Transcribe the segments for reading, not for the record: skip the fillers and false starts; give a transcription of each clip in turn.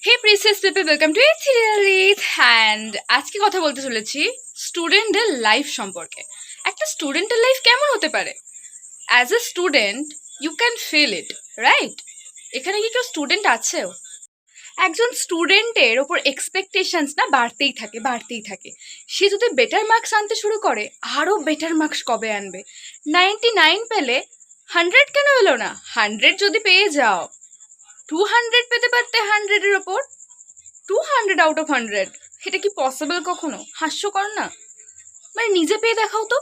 Hey precious people, welcome to এথিরিয়ালিথ। And আজকে কথা বলতে চলেছি স্টুডেন্টের লাইফ সম্পর্কে। একটা স্টুডেন্টের লাইফ কেমন হতে পারে? As a student you can feel it, right? এখানে কি কেউ স্টুডেন্ট আছেও? একজন স্টুডেন্টের ওপর এক্সপেকটেশনস না বাড়তেই থাকে। সে যদি বেটার মার্কস আনতে শুরু করে, আরও বেটার মার্কস কবে আনবে? 99 পেলে 100 কেন এলো না? 100 যদি পেয়ে যাও, 200 পেতে পারতে 100-এর ওপর। 200 আউট অফ 100, এটা কি পসিবল কখনো? হাস্যকর না? মানে নিজে পেয়ে দেখাও তো।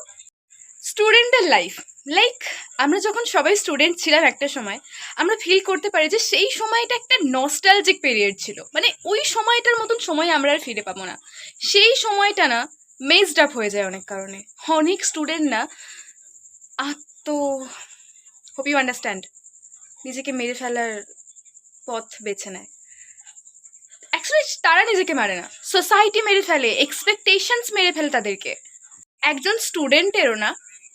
স্টুডেন্টের লাইফ, লাইক আমরা যখন সবাই স্টুডেন্ট ছিলাম একটা সময়, আমরা ফিল করতে পারি যে সেই সময়টা একটা নস্টালজিক পিরিয়ড ছিল। মানে ওই সময়টার মতন সময় আমরা আর ফিরে পাবো না। সেই সময়টা না মেজড আপ হয়ে যায় অনেক কারণে। অনেক স্টুডেন্ট না আত্ম, হোপ ইউ আন্ডারস্ট্যান্ড, নিজেকে মেরে ফেলার পথ বেছে নেয়। অ্যাকচুয়ালি তারা নিজেকে মারে না, সোসাইটি মেরে ফেলে, এক্সপেকটেশনস মেরে ফেলে তাদেরকে। একজন স্টুডেন্টেরও না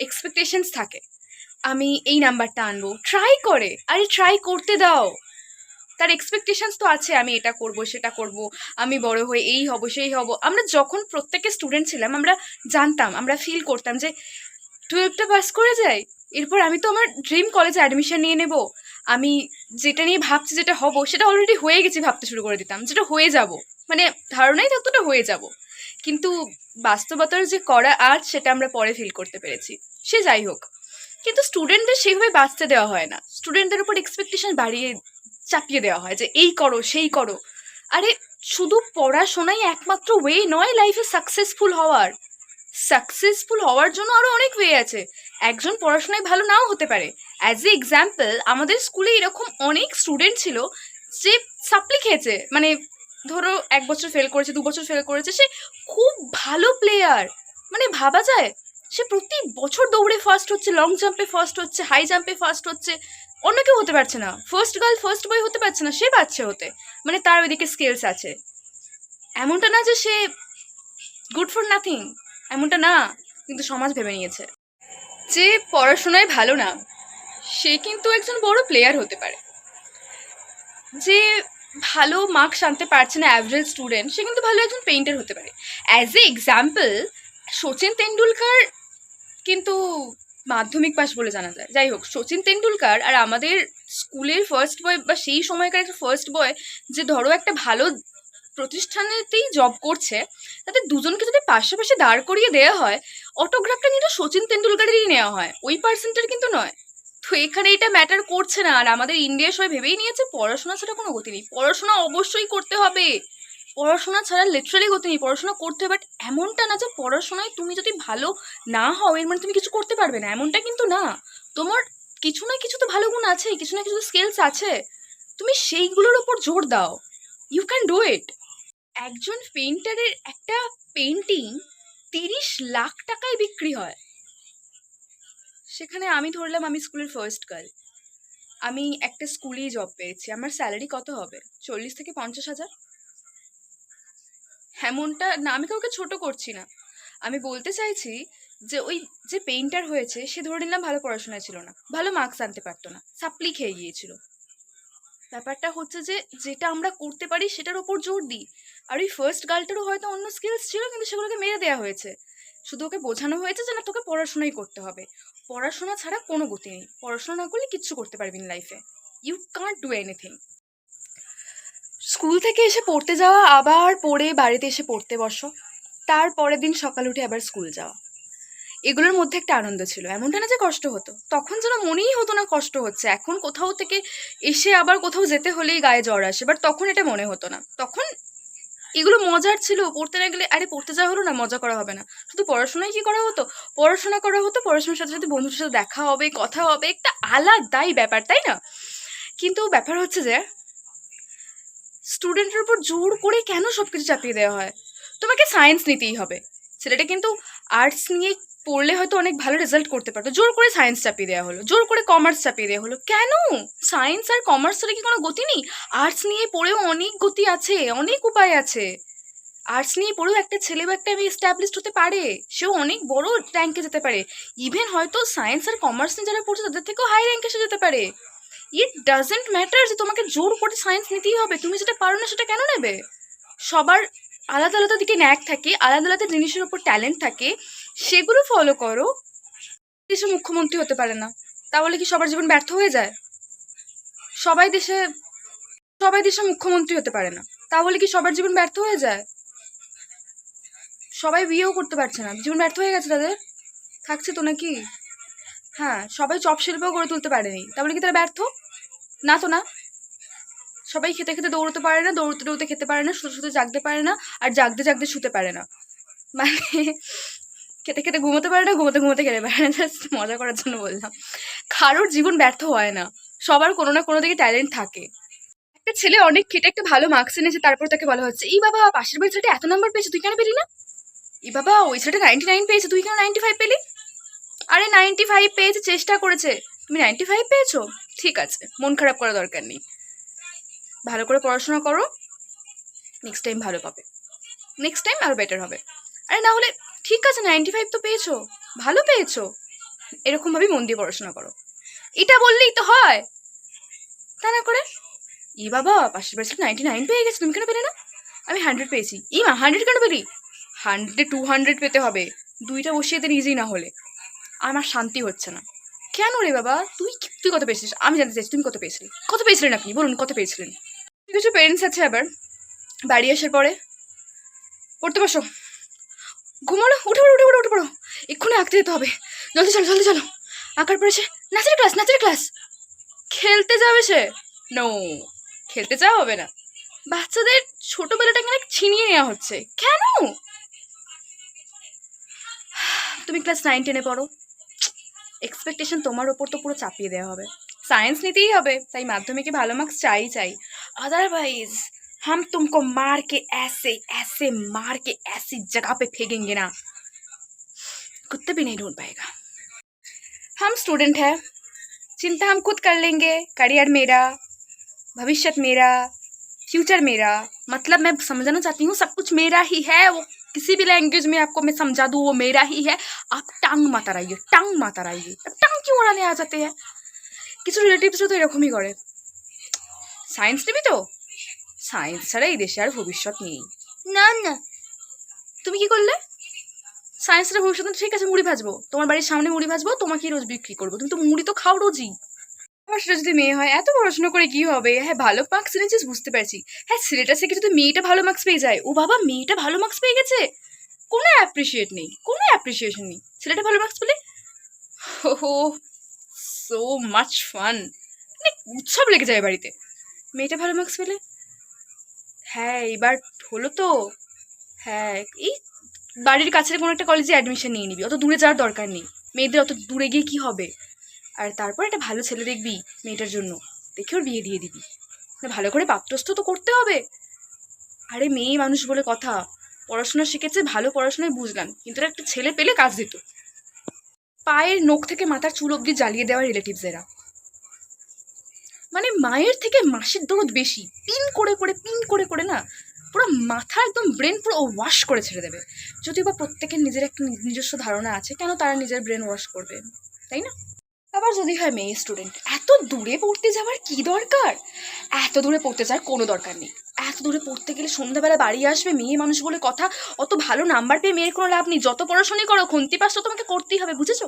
এক্সপেকটেশনস থাকে, আমি এই নাম্বারটা আনবো, ট্রাই করে, আরে ট্রাই করতে দাও। তার এক্সপেকটেশনস তো আছে, আমি এটা করব সেটা করব, আমি বড় হয়ে এই হব সেই হব। আমরা যখন প্রত্যেকে স্টুডেন্ট ছিলাম আমরা জানতাম, আমরা ফিল করতাম যে 12টা পাস করে যাই, এরপর আমি তো আমার ড্রিম কলেজে অ্যাডমিশন নিয়ে নেব। আমি যেটা নিয়ে ভাবছি, যেটা হব, সেটা অলরেডি হয়ে গেছি ভাবতে শুরু করে দিতাম, যেটা হয়ে যাব, মানে ধারণাই থাকতো ওটা হয়ে যাব। কিন্তু বাস্তবতার যে করা আজ, সেটা আমরা পরে ফিল করতে পেরেছি। সে যাই হোক, কিন্তু স্টুডেন্টদের সেইভাবে বাঁচতে দেওয়া হয় না। স্টুডেন্টদের উপর এক্সপেকটেশন বাড়িয়ে চাপিয়ে দেওয়া হয় যে এই করো সেই করো। আরে শুধু পড়াশোনাই একমাত্র ওয়ে নয় লাইফে সাকসেসফুল হওয়ার জন্য আরো অনেক ওয়ে আছে। একজন পড়াশোনায় ভালো নাও হতে পারে। অ্যাজ এ এক্সাম্পল, আমাদের স্কুলে এরকম অনেক স্টুডেন্ট ছিল যে সাপ্লি খেয়েছে। মানে ধরো 1 বছর ফেল করেছে, 2 বছর ফেল করেছে, সে খুব ভালো প্লেয়ার। মানে ভাবা যায়, সে প্রতি বছর দৌড়ে ফার্স্ট হচ্ছে, লং জাম্পে ফার্স্ট হচ্ছে, হাই জাম্পে ফার্স্ট হচ্ছে। অন্য কেউ হতে পারছে না, ফার্স্ট গার্ল ফার্স্ট বয় হতে পারছে না, সে পারছে হতে। মানে তার ওইদিকে স্কিলস আছে। এমনটা না যে সে গুড ফর নাথিং, এমনটা না। কিন্তু সমাজ ভেবে নিয়েছে যে পড়াশোনায় ভালো না, সে কিন্তু একজন বড় প্লেয়ার হতে পারে। যে ভালো মার্কস আনতে পারছে না, অ্যাভারেজ স্টুডেন্ট, সে কিন্তু ভালো একজন পেইন্টার হতে পারে। As a example, Sachin Tendulkar কিন্তু মাধ্যমিক পাস বলে জানা যায়। যাই হোক, সচিন তেন্ডুলকার আর আমাদের স্কুলের ফার্স্ট বয় বা সেই সময়কার একটা ফার্স্ট বয়, যে ধরো একটা ভালো প্রতিষ্ঠানেতেই জব করছে, তাদের দুজনকে যদি পাশাপাশি দাঁড় করিয়ে দেওয়া হয়, অটোগ্রাফটা কিন্তু সচিন তেন্ডুলকারেরই নেওয়া হয়, ওই পার্সেন্টের কিন্তু নয়। তো এখানে এটা ম্যাটার করছে না। আর আমাদের ইন্ডিয়া সবাই ভেবেই নিয়েছে পড়াশোনা ছাড়া কোনো গতি নেই। পড়াশোনা অবশ্যই করতে হবে, পড়াশোনা ছাড়া লিটারালি গতি নেই, পড়াশোনা করতে হবে। বাট এমনটা না যে পড়াশোনায় তুমি যদি ভালো না হও এর মানে তুমি কিছু করতে পারবে না, এমনটা কিন্তু না। তোমার কিছু না কিছু তো ভালো গুণ আছে, কিছু না কিছু স্কিলস আছে, তুমি সেইগুলোর ওপর জোর দাও। You can do it. একজন পেইন্টারের একটা পেইন্টিং 30 লাখ টাকায় বিক্রি হয়। সেখানে আমি ধরলাম আমি স্কুলের ফার্স্ট গার্ল, আমি একটা স্কুলেই জব পেয়েছি, আমার স্যালারি কত হবে? 40 থেকে 50 হাজার। এমনটা না, আমি কাউকে ছোট করছি না। আমি বলতে চাইছি যে ওই যে পেইন্টার হয়েছে, সে ধরে নিলাম ভালো পড়াশোনায় ছিল না, ভালো মার্কস আনতে পারতো না, সাপ্লি খেয়ে গিয়েছিল। ব্যাপারটা হচ্ছে যে যেটা আমরা করতে পারি সেটার ওপর জোর দিই। আর ওই ফার্স্ট গার্লটারও হয়তো অন্য স্কিলস ছিল, কিন্তু সেগুলোকে মেরে দেওয়া হয়েছে। শুধু ওকে বোঝানো হয়েছে যে না, তোকে পড়াশোনাই করতে হবে, পড়াশোনা ছাড়া কোনো গতি নেই, পড়াশোনা না করলে কিচ্ছু করতে পারবি না লাইফে, you can't do anything. School থেকে এসে পড়তে যাওয়া, আবার পড়ে বাড়িতে এসে পড়তে বসো, তার পরের দিন সকাল উঠে আবার স্কুল যাওয়া, এগুলোর মধ্যে একটা আনন্দ ছিল। এমনটা না যে কষ্ট হতো, তখন যেন মনেই হতো না কষ্ট হচ্ছে। এখন কোথাও থেকে এসে আবার কোথাও যেতে হলেই গায়ে জ্বর আসে, বাট তখন এটা মনে হতো না। তখন এগুলো মজার ছিল। পড়তে না গেলে, আরে পড়তে যাওয়া হলো না, মজা করা হবে না। শুধু পড়াশোনায় কি করা হতো? পড়াশোনা করা হতো, পড়াশোনার সাথে সাথে বন্ধুদের সাথে দেখা হবে, কথা হবে, একটা আলাদাই ব্যাপার, তাই না? কিন্তু ব্যাপার হচ্ছে যে স্টুডেন্টের উপর জোর করে কেন সবকিছু চাপিয়ে দেওয়া হয়? তোমাকে সায়েন্স নিতেই হবে, ছেলেটা কিন্তু আর্টস নিয়ে পড়লে হয়তো অনেক ভালো রেজাল্ট করতে পারতো, জোর করে সায়েন্স চাপিয়ে দেওয়া হলো, জোর করে কমার্স চাপিয়ে দেওয়া হলো। কেন? সায়েন্স আর কমার্স ছাড়া কি কোনো গতি নেই? আর্টস নিয়ে পড়েও অনেক গতি আছে, অনেক উপায় আছে। আর্টস নিয়ে পড়েও একটা ছেলে বা একটা মেয়ে এস্টাবলিশড হতে পারে, সেও অনেক বড় র্যাঙ্কে যেতে পারে। ইভেন হয়তো সায়েন্স আর কমার্স নিয়ে যারা পড়ছে তাদের থেকেও হাই র্যাঙ্কে সে যেতে পারে। ইট ডাজেন্ট ম্যাটার যে তোমাকে জোর করে সায়েন্স নিতেই হবে। তুমি যেটা পারো না সেটা কেন নেবে? সবার আলাদা আলাদা দিকে ন্যাক থাকে, আলাদা আলাদা জিনিসের উপর ট্যালেন্ট থাকে, সেগুলো ফলো করো। দেশে মুখ্যমন্ত্রী হতে পারে না, তাহলে কি সবার জীবন ব্যর্থ হয়ে যায়? সবাই দেশে মুখ্যমন্ত্রী হতে পারে না, তাহলে কি সবার জীবন ব্যর্থ হয়ে যায়? সবাই বিয়েও করতে পারছে না, জীবন ব্যর্থ হয়ে গেছে তাদের? থাকছে তো নাকি? হ্যাঁ, সবাই চপ শিল্পও গড়ে তুলতে পারেনি, তাহলে কি তারা ব্যর্থ? না তো না। সবাই খেতে খেতে দৌড়তে পারে না, দৌড়তে দৌড়তে খেতে পারে না, শুতে শুতে জাগতে পারে না, আর জাগতে জাগতে শুতে পারে না। মানে খেতে খেতে ঘুমোতে পারে না, ঘুমোতে ঘুমোতে খেতে পারে না। জাস্ট মজা করার জন্য বললাম। কারোর জীবন ব্যর্থ হয় না, সবার কোনো না কোনো দিকে ট্যালেন্ট থাকে। একটা ছেলে অনেক খেটে একটা ভালো মার্কস এনেছে, তারপর তাকে বলা হচ্ছে, এই বাবা পাশের বাড়ির ছেলেটা এত নাম্বার পেয়েছে, তুই কেন পেলি না? এই বাবা ওই ছেলেটা 99 পেয়েছে, তুই কেন 95 পেলি? আরে 95 পেয়েছে, চেষ্টা করেছে, তুমি 95 পেয়েছো, ঠিক আছে, মন খারাপ করা দরকার নেই, ভালো করে পড়াশোনা করো, নেক্সট টাইম ভালো পাবে, নেক্সট টাইম আরো বেটার হবে। আরে না হলে ঠিক আছে, 95 তো পেয়েছো, ভালো পেয়েছো, এরকম ভাবে মন দিয়ে পড়াশোনা করো, এটা বললেই তো হয়। তা না করে, ই বাবা পাশের বাড়ি 99 পেয়ে গেছে, তুমি কেন পেলে না? আমি 100 পেয়েছি। ই মা 100 কেন পেলি? 100 200 পেতে হবে, দুইটা বসিয়ে দেন ইজি না হলে। আমার শান্তি হচ্ছে না। কেন রে বাবা, তুই তুই কত পেয়েছিস? আমি জানতে চাইছি তুমি কত পেয়েছিলি, কত পেয়েছিলেন আপনি বলুন, কত পেয়েছিলেন? কিছু পেরেন্টস আছে আবার বাড়ি আসার পরে, পড়তে বসো, ঘুমালো, উঠে পড়ো উঠে পড়ো উঠে পড়ো, এক্ষুনি আঁকতে যেতে হবে, জলদি চলো জলদি চলো। আঁকার পরে সে নাচের ক্লাস, নাচের ক্লাস। খেলতে যাবে সে? নো, খেলতে যাওয়া হবে না। বাচ্চাদের ছোটবেলাটা কেন ছিনিয়ে নেওয়া হচ্ছে কেন? তুমি ক্লাস 9 10-এ পড়ো, এক্সপেকটেশন তোমার ওপর তো পুরো চাপিয়ে দেওয়া হবে। সায়েন্স নিতেই হবে, তাই মাধ্যমিকে ভালো মার্কস চাই চাই, अदरवाइज हम तुमको मार के ऐसे ऐसे मार के ऐसी जगह पे फेंकेंगे ना, कुत्ते भी नहीं ढूंढ पाएगा। हम स्टूडेंट है, चिंता हम खुद कर लेंगे, करियर मेरा, भविष्य मेरा, फ्यूचर मेरा, मतलब मैं समझाना चाहती हूँ सब कुछ मेरा ही है। वो किसी भी लैंग्वेज में आपको मैं समझा दूँ, वो मेरा ही है। आप टांग मत अड़ाइए, टांग मत अड़ाइए। टांग क्यों अड़ाने आ जाते हैं? কিছু রিলেটিভসও তো এরকমই করে। সায়েন্স নিবি তো, সায়েন্স ছাড়া এই দেশে আর ভবিষ্যৎ নেই। না না, তুমি কি করলে? সায়েন্স ছাড়া ভবিষ্যৎ নেই, ঠিক আছে মুড়ি ভাজবো, তোমার বাড়ির সামনে মুড়ি ভাজবো, তোমাকে রোজ বিক্রি করবো, তুমি তো মুড়ি তো খাও রোজই। আমার সেটা যদি মেয়ে হয়, এত পড়াশোনা করে কি হবে? হ্যাঁ ভালো মার্কস এনেছিস বুঝতে পারছি, হ্যাঁ ছেলেটা থেকে যদি মেয়েটা ভালো মার্কস পেয়ে যায়, ও বাবা মেয়েটা ভালো মার্কস পেয়ে গেছে, কোনো অ্যাপ্রিসিয়েট নেই, কোনো অ্যাপ্রিসিয়েশন নেই। ছেলেটা ভালো মার্কস পেলে হো, সো মাচ ফান, মানে উৎসব লেগে যায় বাড়িতে। মেয়েটা ভালো মার্কস পেলে, হ্যাঁ এবার হলো তো, হ্যাঁ এই বাড়ির কাছের কোনো একটা কলেজে অ্যাডমিশন নিয়ে নিবি, অত দূরে যাওয়ার দরকার নেই, মেয়েদের অত দূরে গিয়ে কি হবে। আর তারপর একটা ভালো ছেলে দেখবি মেয়েটার জন্য, দেখে ওর বিয়ে দিয়ে দিবি, ভালো করে পাত্রস্থ তো করতে হবে। আরে মেয়ে মানুষ বলে কথা, পড়াশোনা শিখেছে, ভালো পড়াশোনায় বুঝলাম, কিন্তু একটা ছেলে পেলে কাজ দিত। পায়ের নখ থেকে মাথার চুল অব্দি জ্বালিয়ে দেওয়া রিলেটিভস এরা, মানে মায়ের থেকে মাসির দরদ বেশি, পিন করে করে পিন করে করে না পুরো মাথা একদম ব্রেন পুরো ওয়াশ করে ছেড়ে দেবে। যদিও বা প্রত্যেকের নিজের একটা নিজস্ব ধারণা আছে, কেন তারা নিজের ব্রেন ওয়াশ করবে, তাই না? আবার যদি হয় মেয়ে স্টুডেন্ট, এত দূরে পড়তে যাওয়ার কি দরকার? এত দূরে পড়তে যাওয়ার কোনো দরকার নেই। এত দূরে পড়তে গেলে সন্ধ্যাবেলা বাড়ি আসবে, মেয়ে মানুষ বলে কথা, অত ভালো নাম্বার পেয়ে মেয়ের কোনো লাভ নেই। যত পড়াশোনাই করো, খন্তি পাস তো তোমাকে করতেই হবে, বুঝেছো?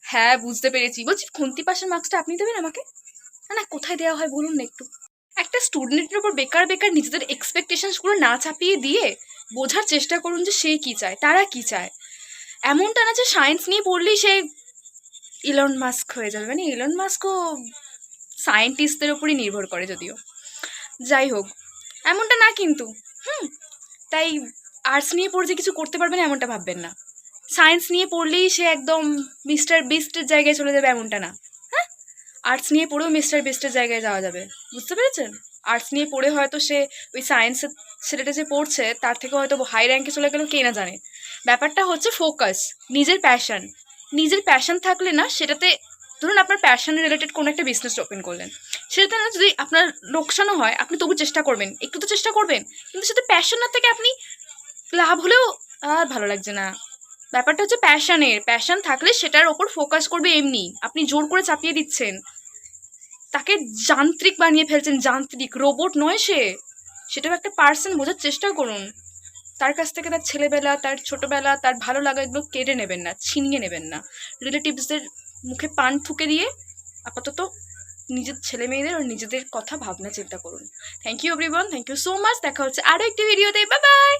হ্যাঁ বুঝতে পেরেছি, বলছি খন্তি পাসের মার্কসটা আপনি দেবেন আমাকে? না না, কোথায় দেওয়া হয় বলুন না একটু। একটা স্টুডেন্টের উপর বেকার বেকার নিজেদের এক্সপেকটেশনসগুলো না চাপিয়ে দিয়ে বোঝার চেষ্টা করুন যে সে কি চায়, তারা কি চায়। এমনটা না যে সায়েন্স নিয়ে পড়লেই সে ইলন মাস্ক হয়ে যাবে, মানে ইলন মাস্কও সায়েন্টিস্টদের উপরই নির্ভর করে যদিও, যাই হোক এমনটা না কিন্তু। তাই আর্টস নিয়ে পড়ে যে কিছু করতে পারবে না এমনটা ভাববেন না, সায়েন্স নিয়ে পড়লেই সে একদম মিস্টার বিস্টের জায়গায় চলে যাবে এমনটা না। হ্যাঁ, আর্টস নিয়ে পড়েও মিস্টার বিস্টের জায়গায় যাওয়া যাবে, বুঝতে পেরেছেন? আর্টস নিয়ে পড়ে হয়তো সে ওই সায়েন্সের ছেলেটা যে পড়ছে তার থেকে হয়তো হাই র্যাঙ্কে চলে গেল, কে না জানে। ব্যাপারটা হচ্ছে ফোকাস, নিজের প্যাশন। নিজের প্যাশন থাকলে না সেটাতে, ধরুন আপনার প্যাশন রিলেটেড কোনো একটা বিজনেস ওপেন করলেন, সেটাতে না যদি আপনার লোকসানও হয় আপনি তবু চেষ্টা করবেন, একটু তো চেষ্টা করবেন, কিন্তু সেটা প্যাশন না থেকে আপনি লাভ হলেও আর ভালো লাগছে না। ব্যাপারটা হচ্ছে প্যাশনের, প্যাশন থাকলে সেটার ওপর ফোকাস করবে, এমনি আপনি জোর করে চাপিয়ে দিচ্ছেন, তাকে যান্ত্রিক বানিয়ে ফেলছেন, যান্ত্রিক, রোবট নয় সে, সেটাও একটা পার্সন, বোঝার চেষ্টা করুন। তার কাছ থেকে তার ছেলেবেলা, তার ছোটবেলা, তার ভালো লাগা এগুলো কেড়ে নেবেন না, ছিনিয়ে নেবেন না। রিলেটিভসদের মুখে পান ঠুকে দিয়ে আপাতত নিজের ছেলে মেয়েদের আর নিজেদের কথা ভাবনা চিন্তা করুন। Thank you everyone, thank you so much. দেখা হচ্ছে আরো একটি ভিডিওতে, বাই বাই।